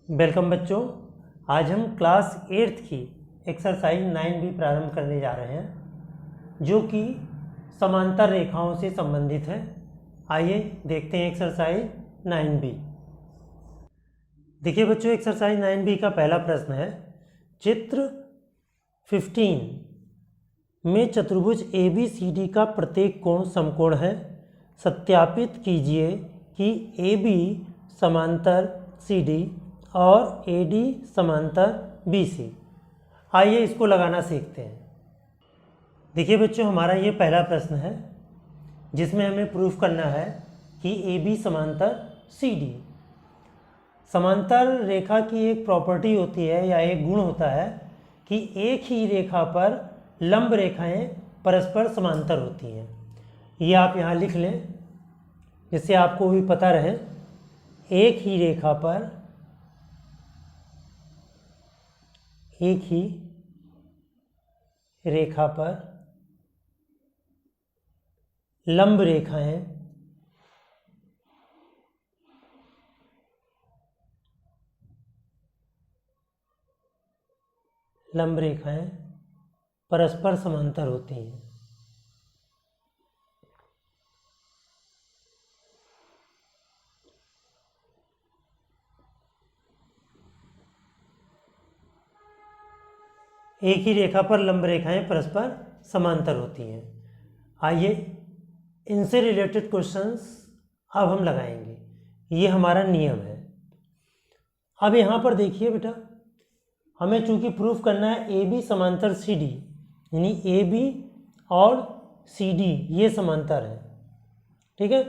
Welcome बच्चों। आज हम क्लास 8th की एक्सरसाइज 9B प्रारंभ करने जा रहे हैं जो कि समांतर रेखाओं से संबंधित है। आइए देखते हैं एक्सरसाइज 9B। देखिए बच्चों, एक्सरसाइज 9B का पहला प्रश्न है, चित्र 15 में चतुर्भुज ABCD का प्रत्येक कोण समकोण है। सत्यापित कीजिए कि AB समांतर CD और AD समांतर BC। आइए इसको लगाना सीखते हैं। देखिए बच्चों, हमारा ये पहला प्रश्न है जिसमें हमें प्रूफ करना है कि AB समांतर CD। समांतर रेखा की एक प्रॉपर्टी होती है या एक गुण होता है कि एक ही रेखा पर लंब रेखाएं परस्पर समांतर होती हैं। ये आप यहाँ लिख लें जिससे आपको भी पता रहे। एक ही रेखा पर लंब रेखाएं परस्पर समांतर होती हैं। एक ही रेखा पर लंब रेखाएं परस्पर समांतर होती हैं। आइए इनसे रिलेटेड क्वेश्चंस अब हम लगाएंगे। ये हमारा नियम है। अब यहाँ पर देखिए बेटा, हमें चूंकि प्रूफ करना है AB समांतर CD, यानी AB और CD ये समांतर है। ठीक है,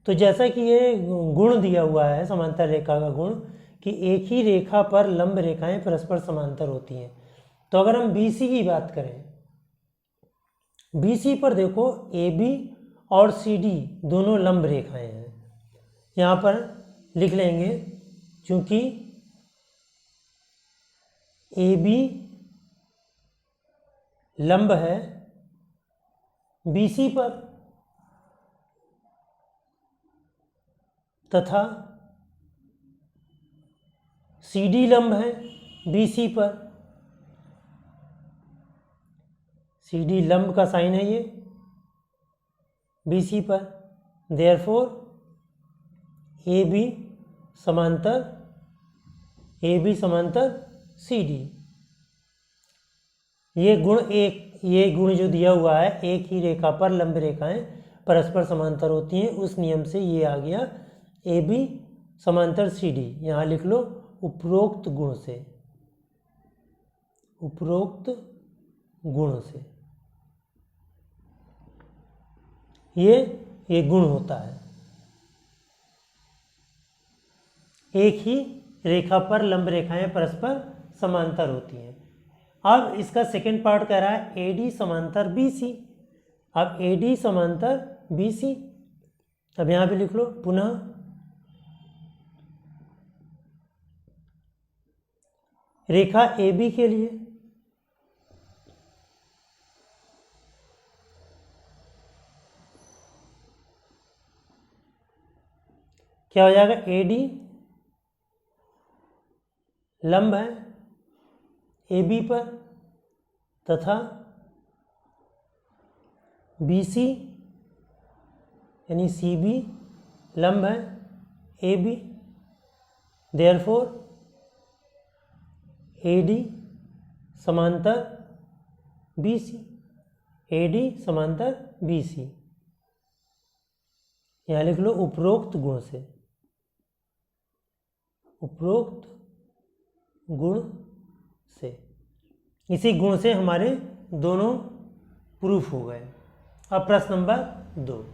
तो जैसा कि ये गुण दिया हुआ है समांतर रेखा का गुण कि एक ही रेखा पर लंब रेखाएं परस्पर समांतर होती हैं, तो अगर हम BC की बात करें, BC पर देखो AB और CD दोनों लंब रेखाएं हैं। यहाँ पर लिख लेंगे क्योंकि AB लंब है BC पर तथा CD लंब है BC पर। CD लंब का साइन है ये BC पर। देयरफॉर AB समांतर CD। ये गुण जो दिया हुआ है, एक ही रेखा पर लंब रेखाएं परस्पर समांतर होती हैं, उस नियम से ये आ गया AB समांतर CD। यहाँ लिख लो उपरोक्त गुण से ये गुण होता है। एक ही रेखा पर लंब रेखाएं परस्पर समांतर होती हैं। अब इसका सेकंड पार्ट कह रहा है AD समांतर BC। अब AD समांतर BC, अब यहां पे लिख लो पुनः रेखा AB के लिए क्या हो जाएगा, AD लंब है AB पर तथा BC यानी CB लंब है AB। देयरफॉर AD समांतर BC। यहाँ लिख लो उपरोक्त गुण से। इसी गुण से हमारे दोनों प्रूफ हो गए। अब प्रश्न नंबर 2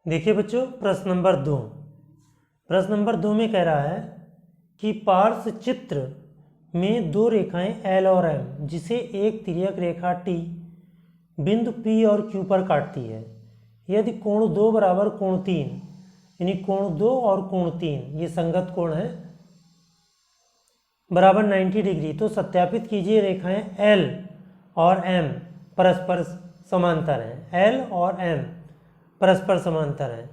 देखिए बच्चों, प्रश्न नंबर 2 में कह रहा है कि पार्श्व चित्र में दो रेखाएं L और M जिसे एक तिर्यक रेखा T बिंदु P और Q पर काटती है। यदि कोण 2 बराबर कोण 3, यानी कोण 2 और कोण 3 ये संगत कोण है बराबर 90 डिग्री, तो सत्यापित कीजिए रेखाएं L और M परस्पर समांतर हैं। L और M परस्पर समांतर हैं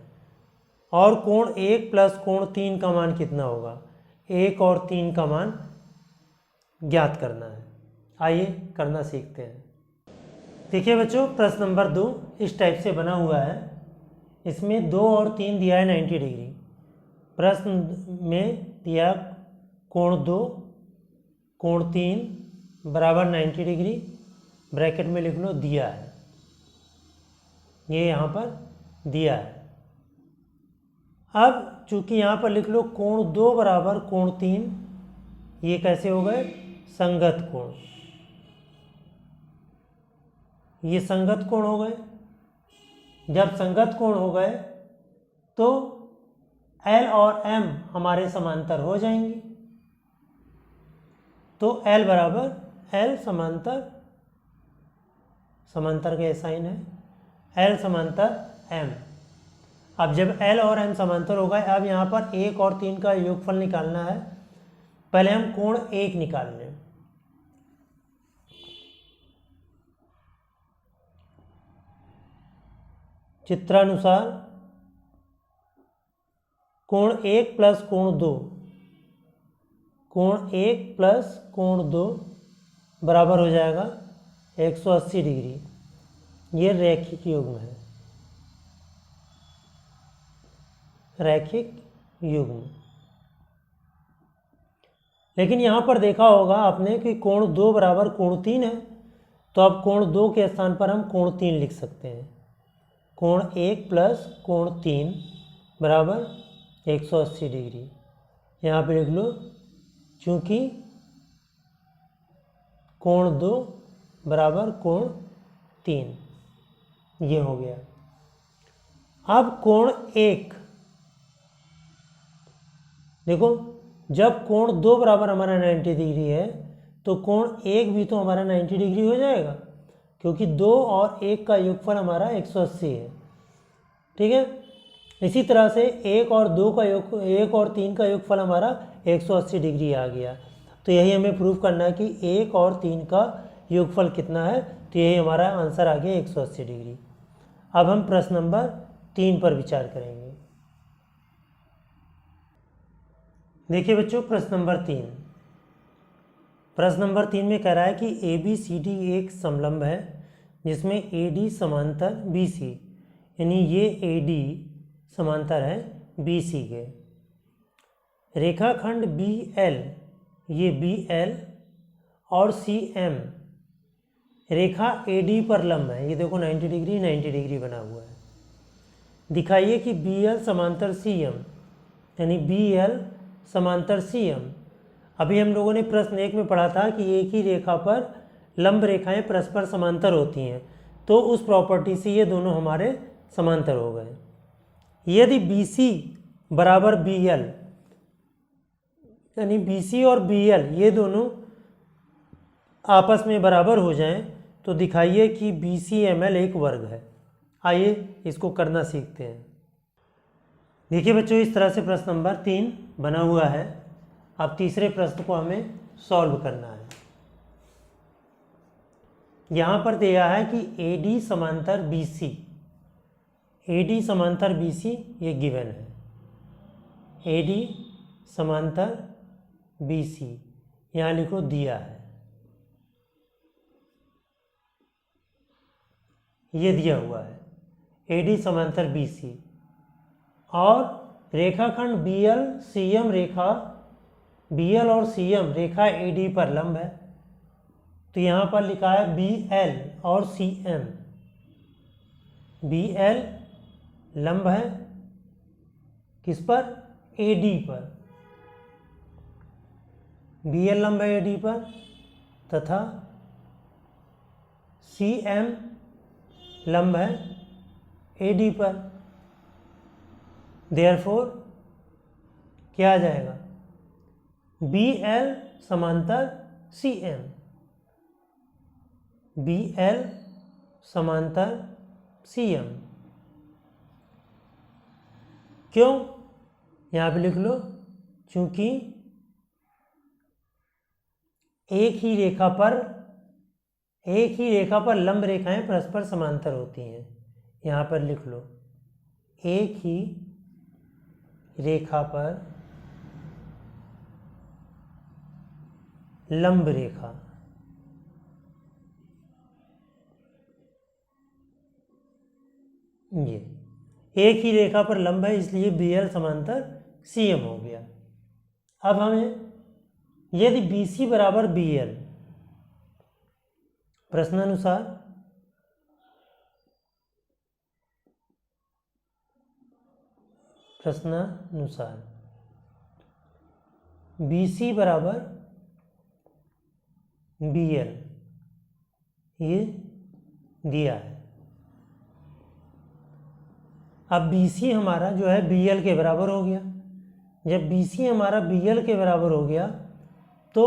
और कोण 1 प्लस कोण 3 का मान कितना होगा। 1 और 3 का मान ज्ञात करना है। आइए करना सीखते हैं। देखिए बच्चों, प्रश्न नंबर 2 इस टाइप से बना हुआ है। इसमें 2 और 3 दिया है 90 डिग्री। प्रश्न में दिया कोण 2 कोण 3 बराबर 90 डिग्री, ब्रैकेट में लिख लो दिया है, ये यहाँ पर दिया है। अब चूंकि यहाँ पर लिख लो कोण 2 बराबर कोण 3, ये कैसे हो गए? संगत कोण। ये संगत कोण हो गए। जब संगत कोण हो गए तो L और M हमारे समांतर हो जाएंगे। तो L बराबर L समांतर, समांतर का साइन है, L समांतर M। अब जब L और M समांतर हो गए, अब यहाँ पर 1 और 3 का योगफल निकालना है। पहले हम कोण 1 निकाल लें। चित्रानुसार कोण 1 प्लस कोण 2, कोण 1 प्लस कोण 2 बराबर हो जाएगा 180 डिग्री। ये रैखिक युग्म है, रैखिक युग्म। लेकिन यहाँ पर देखा होगा आपने कि कोण 2 बराबर कोण 3 है, तो अब कोण 2 के स्थान पर हम कोण 3 लिख सकते हैं। कोण 1 प्लस कोण 3 बराबर 180 डिग्री। यहाँ पे लिख लो, चूँकि कोण 2 बराबर कोण 3, ये हो गया। अब कोण 1, देखो जब कोण 2 बराबर हमारा 90 डिग्री है तो कोण 1 भी तो हमारा 90 डिग्री हो जाएगा, क्योंकि 2 और 1 का योगफल हमारा 180 है। ठीक है, इसी तरह से 1 और 1 और 3 का योगफल हमारा 180 डिग्री आ गया। तो यही हमें प्रूव करना है कि 1 और 3 का योगफल कितना है, तो यही हमारा आंसर आ गया 180 डिग्री। अब हम प्रश्न नंबर 3 पर विचार करेंगे। देखिए बच्चों, प्रश्न नंबर 3। प्रश्न नंबर 3 में कह रहा है कि ABCD एक समलंब है जिसमें AD समांतर BC, यानी ये AD समांतर है BC के। रेखाखंड BL, ये BL और CM रेखा AD पर लंब है। ये देखो 90 डिग्री 90 डिग्री बना हुआ है। दिखाइए कि BL समांतर CM, यानी BL समांतर CM। अभी हम लोगों ने प्रश्न 1 में पढ़ा था कि एक ही रेखा पर लंब रेखाएं परस्पर समांतर होती हैं, तो उस प्रॉपर्टी से ये दोनों हमारे समांतर हो गए। यदि BC बराबर BL, यानी BC और BL ये दोनों आपस में बराबर हो जाएं, तो दिखाइए कि BCML एक वर्ग है। आइए इसको करना सीखते हैं। देखिए बच्चों, इस तरह से प्रश्न नंबर 3 बना हुआ है। अब तीसरे प्रश्न को हमें सॉल्व करना है। यहाँ पर दिया है कि AD समांतर BC, AD समांतर BC ये गिवन है। AD समांतर BC यहाँ लिखो दिया है, ये दिया हुआ है AD समांतर BC। और रेखाखंड BL CM रेखा, BL और CM रेखा AD पर लंब है, तो यहाँ पर लिखा है BL और CM। BL लंब है किस पर? AD पर। BL लंब है AD पर, तथा CM लंब है AD पर। देयरफॉर क्या आ जाएगा? BL समांतर CM, BL समांतर CM। क्यों? यहाँ पे लिख लो, क्योंकि एक ही रेखा पर लंब रेखाएं परस्पर समांतर होती हैं। यहाँ पर लिख लो, एक ही रेखा पर लंब रेखा, ये एक ही रेखा पर लंब है इसलिए BL समांतर CM हो गया। अब हमें यदि BC बराबर BL प्रश्नानुसार BC बराबर BL ये दिया है। अब BC हमारा जो है BL के बराबर हो गया। जब BC हमारा BL के बराबर हो गया तो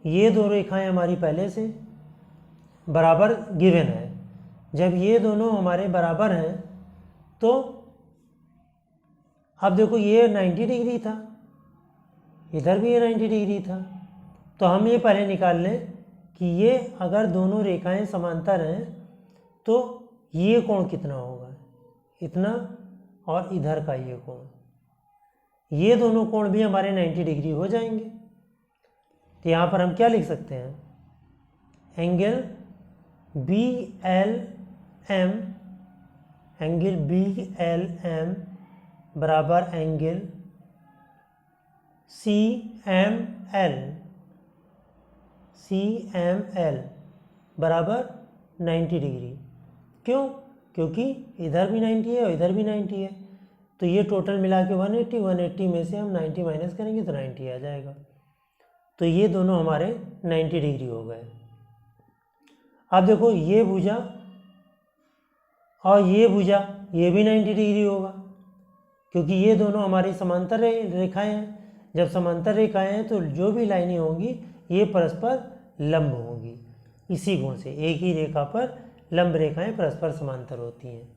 ये दो रेखाएं हमारी पहले से बराबर गिवन है। जब ये दोनों हमारे बराबर हैं तो अब देखो ये 90 डिग्री था, इधर भी ये 90 डिग्री था, तो हम ये पहले निकाल लें कि ये अगर दोनों रेखाएं समांतर हैं तो ये कोण कितना होगा, इतना, और इधर का ये कोण, ये दोनों कोण भी हमारे 90 डिग्री हो जाएंगे। तो यहाँ पर हम क्या लिख सकते हैं, एंगल BLM बराबर एंगल CML बराबर 90 डिग्री। क्यों? क्योंकि इधर भी 90 है और इधर भी 90 है, तो ये टोटल मिला के 180 में से हम 90 माइनस करेंगे तो 90 आ जाएगा। तो ये दोनों हमारे 90 डिग्री हो गए। अब देखो ये भुजा और ये भुजा ये भी 90 डिग्री होगा, क्योंकि ये दोनों हमारी समांतर रेखाएं हैं। जब समांतर रेखाएं हैं तो जो भी लाइनें होंगी ये परस्पर लंब होंगी। इसी गुण से एक ही रेखा पर लंब रेखाएं परस्पर समांतर होती हैं।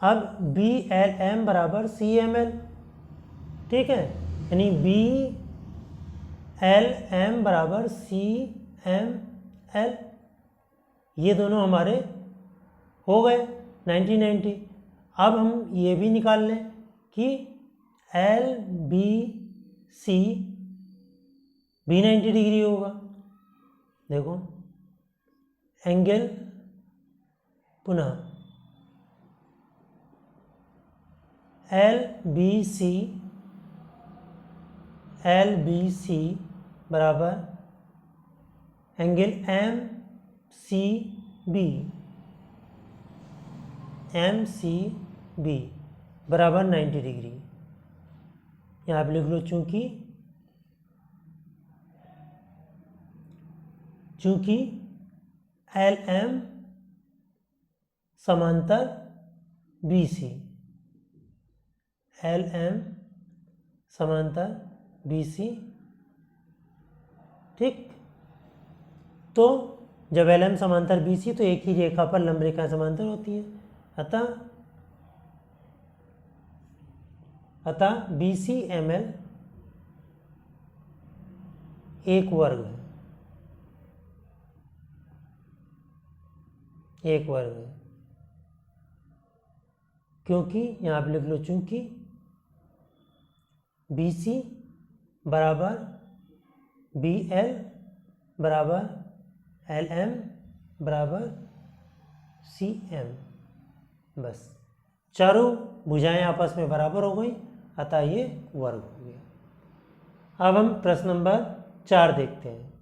अब BLM बराबर CML, ठीक है, यानी BLM बराबर CML, ये दोनों हमारे हो गए 90। अब हम ये भी निकाल लें कि LBC भी 90 डिग्री होगा। देखो एंगल पुनः LBC बराबर एंगल MCB बराबर 90 डिग्री। यहाँ पे लिख लो चूंकि LM समांतर BC, LM समांतर BC, ठीक। तो जब LM समांतर BC तो एक ही रेखा पर लंब रेखा समांतर होती है, अतः BCML एक वर्ग है, क्योंकि यहाँ आप लिख लो चूंकि BC बराबर BL बराबर LM बराबर CM, बस चारों भुजाएं आपस में बराबर हो गई, अतः ये वर्ग हो गया। अब हम प्रश्न नंबर 4 देखते हैं।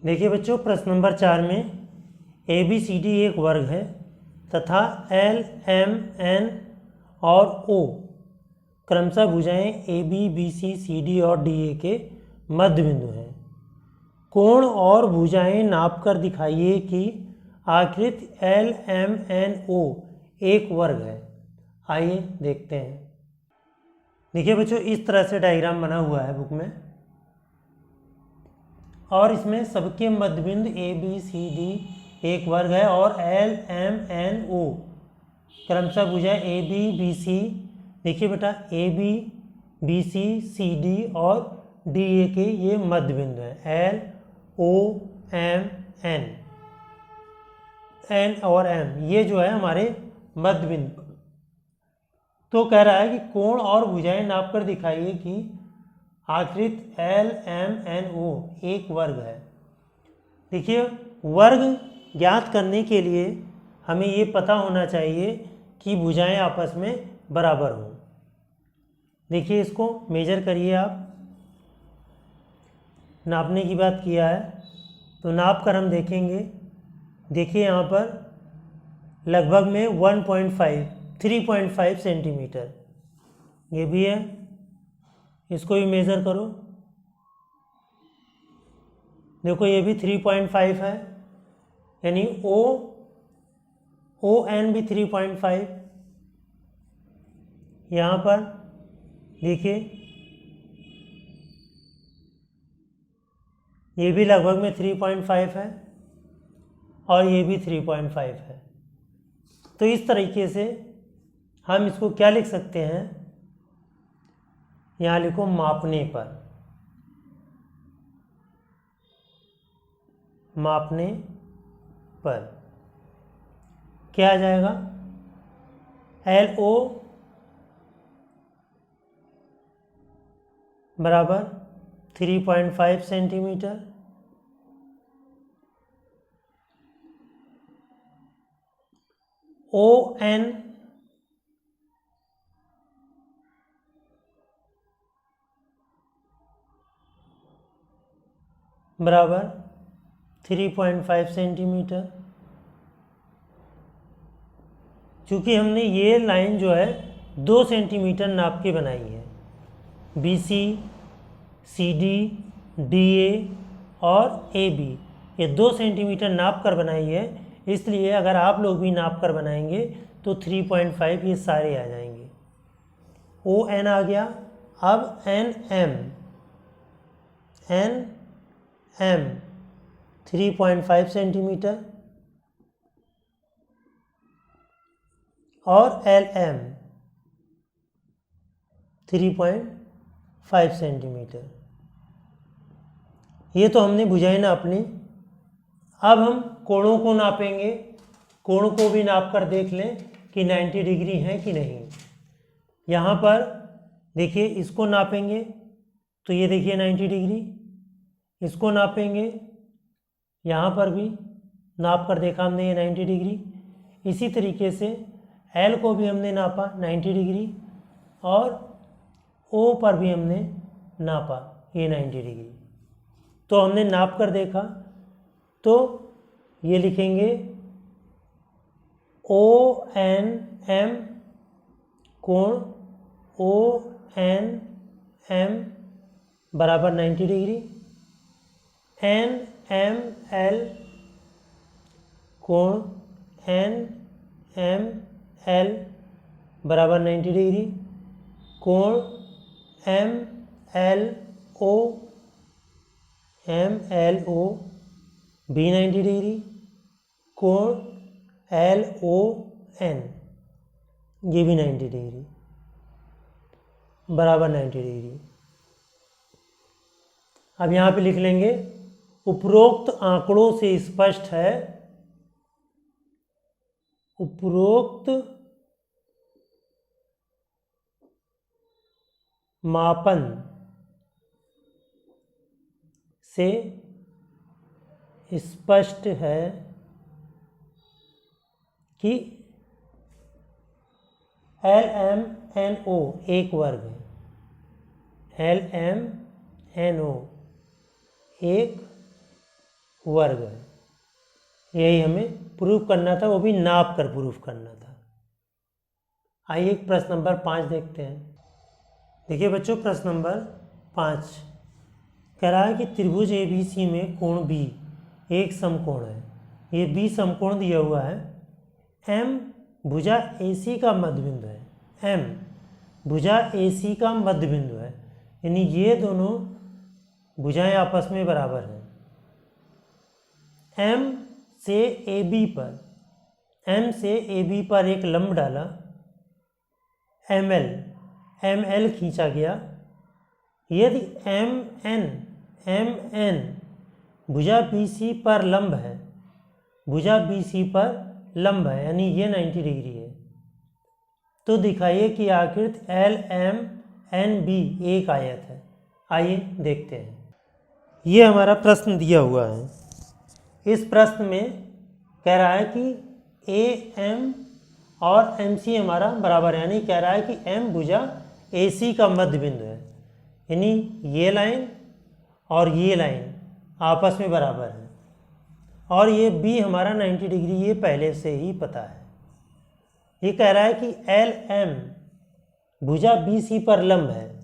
देखिए बच्चों, प्रश्न नंबर 4 में ABCD एक वर्ग है तथा LMN और O क्रमशः भुजाएं AB, BC, CD और DA के मध्य बिंदु हैं। कोण और भुजाएं नापकर दिखाइए कि आकृति LMNO एक वर्ग है। आइए देखते हैं। देखिए बच्चों, इस तरह से डायग्राम बना हुआ है बुक में, और इसमें सबके मध्य बिंदु ABCD एक वर्ग है और LMNO क्रमशः भुजाएं AB, BC, देखिए बेटा AB, BC, CD और DA के ये मध्य बिंदु हैं, LOMN, N और M, ये जो है हमारे मध्य बिंदु। तो कह रहा है कि कोण और भुजाएं नापकर दिखाइए कि आकृत LMNO एक वर्ग है। देखिए वर्ग ज्ञात करने के लिए हमें ये पता होना चाहिए कि भुजाएं आपस में बराबर हों। देखिए इसको मेजर करिए आप, नापने की बात किया है तो नाप कर हम देखेंगे। देखिए यहाँ पर लगभग में 3.5 सेंटीमीटर ये भी है, इसको भी मेज़र करो। देखो ये भी 3.5 है, यानी ON भी 3.5। यहाँ पर देखिए ये भी लगभग में 3.5 है और ये भी 3.5 है। तो इस तरीके से हम इसको क्या लिख सकते हैं, यहाँ लिखो मापने पर, मापने पर क्या आ जाएगा, LO बराबर 3.5 सेंटीमीटर, ON बराबर 3.5 सेंटीमीटर। चूँकि हमने ये लाइन जो है 2 सेंटीमीटर नाप के बनाई है, BC, CD, DA और AB ये 2 सेंटीमीटर नाप कर बनाई है, इसलिए अगर आप लोग भी नाप कर बनाएंगे तो 3.5 ये सारे आ जाएंगे। ON आ गया। अब NM 3.5 सेंटीमीटर और LM 3.5 सेंटीमीटर। ये तो हमने भुजाएं नाप ली। अब हम कोणों को नापेंगे, कोण को भी नाप कर देख लें कि 90 डिग्री है कि नहीं। यहाँ पर देखिए इसको नापेंगे तो ये देखिए 90 डिग्री, इसको नापेंगे यहाँ पर भी नाप कर देखा हमने ये 90 डिग्री। इसी तरीके से L को भी हमने नापा 90 डिग्री और O पर भी हमने नापा ये 90 डिग्री। तो हमने नाप कर देखा तो ये लिखेंगे ONM कोण ONM बराबर 90 डिग्री, NML कोण NML बराबर 90 डिग्री, कोण MLO भी 90 डिग्री, कोण LON ये भी 90 डिग्री बराबर 90 डिग्री। अब यहाँ पे लिख लेंगे उपरोक्त आंकड़ों से स्पष्ट है, उपरोक्त मापन से स्पष्ट है कि LMNO एक वर्ग है, LMNO एक वर्ग है। यही हमें प्रूफ करना था, वो भी नाप कर प्रूफ करना था। आइए प्रश्न नंबर 5 देखते हैं। देखिए बच्चों प्रश्न नंबर 5 कह रहा है कि त्रिभुज ABC में कोण B एक समकोण है। ये B समकोण दिया हुआ है, M भुजा AC का मध्य बिंदु है, M भुजा AC का मध्य बिंदु है, यानी ये दोनों भुजाएं आपस में बराबर हैं। M से AB पर एक लंब डाला, ML खींचा गया। यदि MN भुजा BC पर लंब है, भुजा BC पर लंब है, यानी ये 90 डिग्री है, तो दिखाइए कि आकृत LMNB एक आयत है। आइए देखते हैं। ये हमारा प्रश्न दिया हुआ है। इस प्रश्न में कह रहा है कि ए एम और एम सी हमारा बराबर है, यानी कह रहा है कि एम भुजा ए सी का मध्य बिंदु है, यानी ये लाइन और ये लाइन आपस में बराबर है, और ये बी हमारा 90 डिग्री ये पहले से ही पता है। ये कह रहा है कि एल एम भुजा बी सी पर लंब है,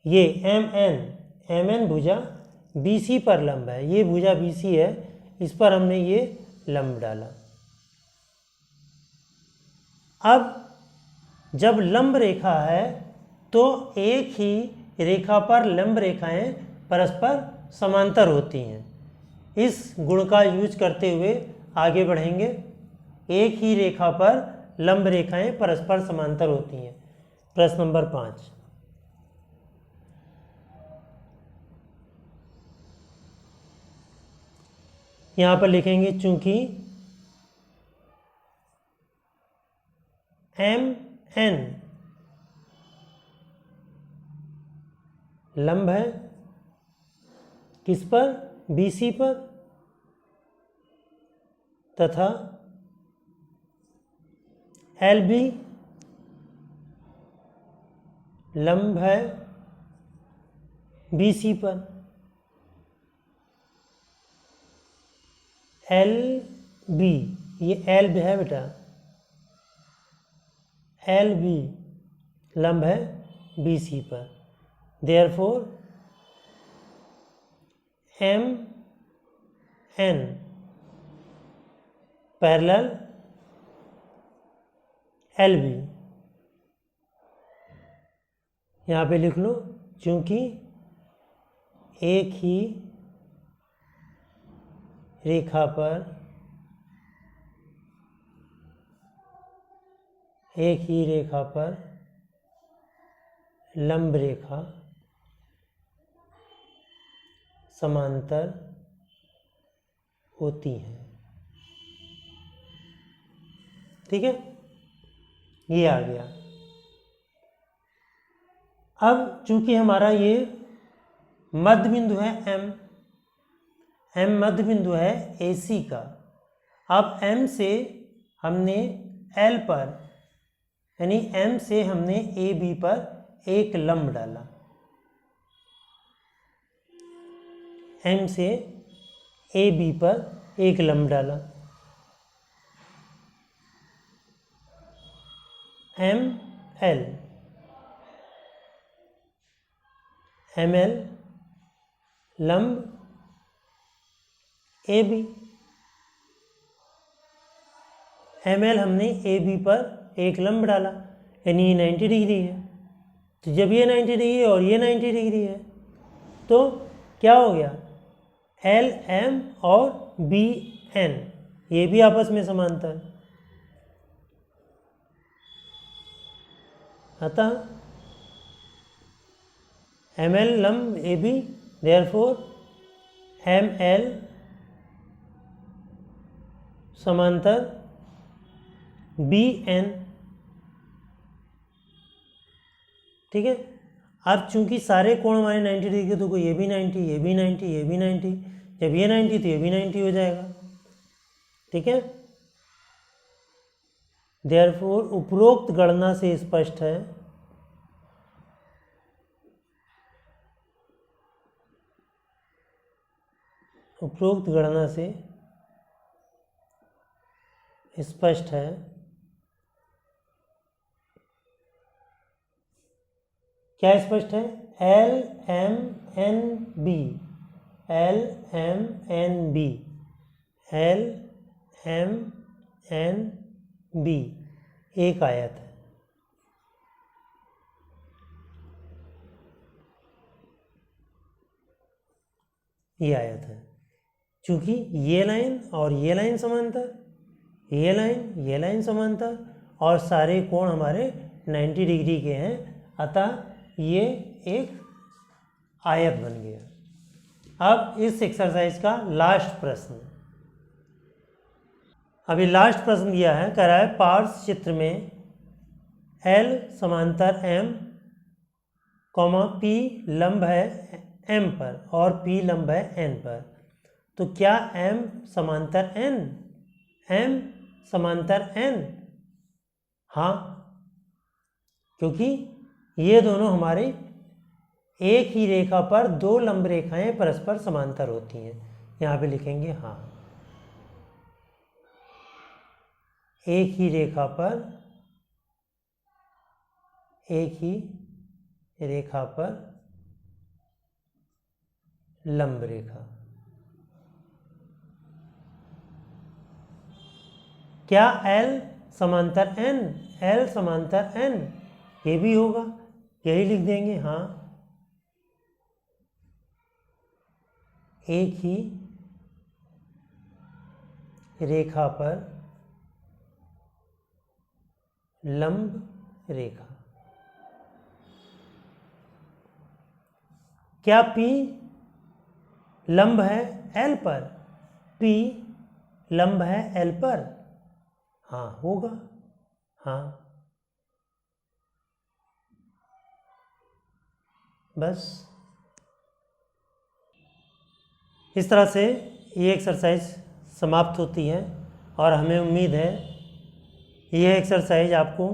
ये एम एन भुजा बी सी पर लंब है, ये भुजा बी सी है, इस पर हमने ये लंब डाला। अब जब लंब रेखा है तो एक ही रेखा पर लंब रेखाएं परस्पर समांतर होती हैं। इस गुण का यूज करते हुए आगे बढ़ेंगे। एक ही रेखा पर लंब रेखाएं परस्पर समांतर होती हैं। प्रश्न नंबर 5, यहाँ पर लिखेंगे चूंकि एम एन लंब है किस पर, बी सी पर, तथा एल बी लंब है बी सी पर। एल बी, ये एल भी है बेटा, एल बी लंब है बी सी पर। Therefore M N parallel L B. यहाँ पे लिख लो क्योंकि एक ही रेखा पर लंब रेखा समांतर होती है। ठीक है, ये आ गया। अब चूंकि हमारा ये मध्य बिंदु है एम मध्य बिंदु है ए सी का। अब एम से हमने एल पर यानी एम से हमने ए बी पर एक लंब डाला, एम से ए बी पर एक लंब डाला। एम एल लंब ए बी, एम एल हमने ए बी पर एक लंब डाला, यानी ये 90 डिग्री है। तो जब ये 90 डिग्री और ये 90 डिग्री है तो क्या हो गया, एल एम और बी एन ये भी आपस में समांतर। अतः एम एल लंब A B, therefore M L समांतर बी एन। ठीक है, अब चूंकि सारे कोण हमारे 90 डिग्री के, तो ये भी 90, ये भी 90, ये भी 90, जब ये 90 तो ये भी 90 हो जाएगा। ठीक है, देयरफॉर उपरोक्त गणना से स्पष्ट है क्या स्पष्ट है, L M N B, L M N B, L M N B एक आयत है। ये आयत है। चूंकि ये लाइन और ये लाइन समांतर, ये लाइन समांतर, और सारे कोण हमारे 90 डिग्री के हैं, अतः ये एक आयत बन गया। अब इस एक्सरसाइज का लास्ट प्रश्न, अभी लास्ट प्रश्न दिया है, कह रहा है पार्श्व चित्र में एल समांतर एम कॉमा P लंब है M पर और P लंब है N पर, तो क्या M समांतर N? M समांतर N? हाँ, क्योंकि ये दोनों हमारे एक ही रेखा पर दो लंब रेखाएं परस्पर समांतर होती हैं। यहाँ पे लिखेंगे हाँ, एक ही रेखा पर लंब रेखा। क्या L समांतर N? L समांतर N? ये भी होगा, यही लिख देंगे हाँ, एक ही रेखा पर लंब रेखा। क्या P लंब है L पर? P लंब है L पर? हाँ होगा, हाँ, बस इस तरह से ये एक्सरसाइज समाप्त होती है और हमें उम्मीद है यह एक्सरसाइज आपको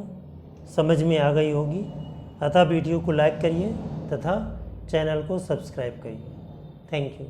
समझ में आ गई होगी। अतः वीडियो को लाइक करिए तथा चैनल को सब्सक्राइब करिए। Thank you.